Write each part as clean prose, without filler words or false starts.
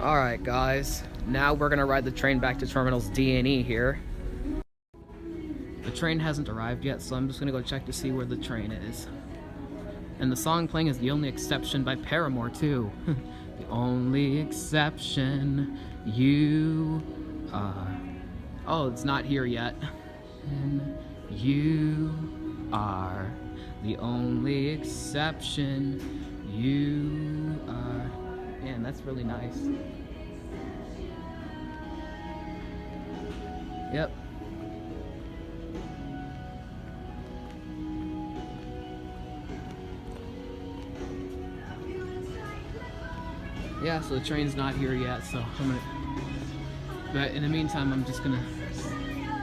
Alright guys, now we're gonna ride the train back to Terminals D and E here. The train hasn't arrived yet, so I'm just gonna go check to see where the train is. And the song playing is The Only Exception by Paramore too. The only exception, you are. Oh, it's not here yet. And you are the only exception, you are. Man, that's really nice. Yep. Yeah, so the train's not here yet, so I'm gonna. But in the meantime, I'm just gonna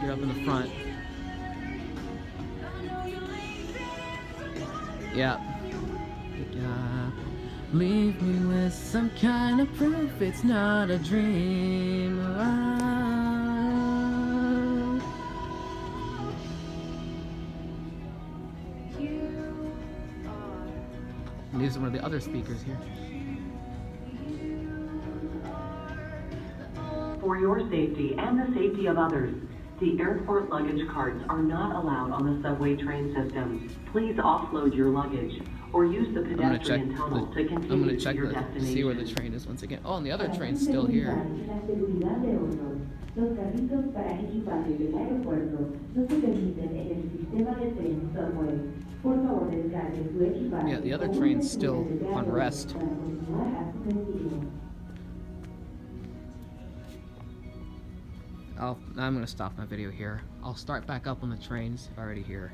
get up in the front. Yeah. Leave me with some kind of proof it's not a dream. And these are one of the other speakers here. For your safety and the safety of others, the airport luggage carts are not allowed on the subway train system. Please offload your luggage or use the pedestrian tunnel to continue to your destination. See where the train is once again. Oh, and the other train's still here. Los carritos para equipaje del aeropuerto no se permiten en el sistema de tren subway. Por favor, descargue su equipaje. Yeah, the other train's still on rest. I'm gonna stop my video here. I'll start back up when the train's already here.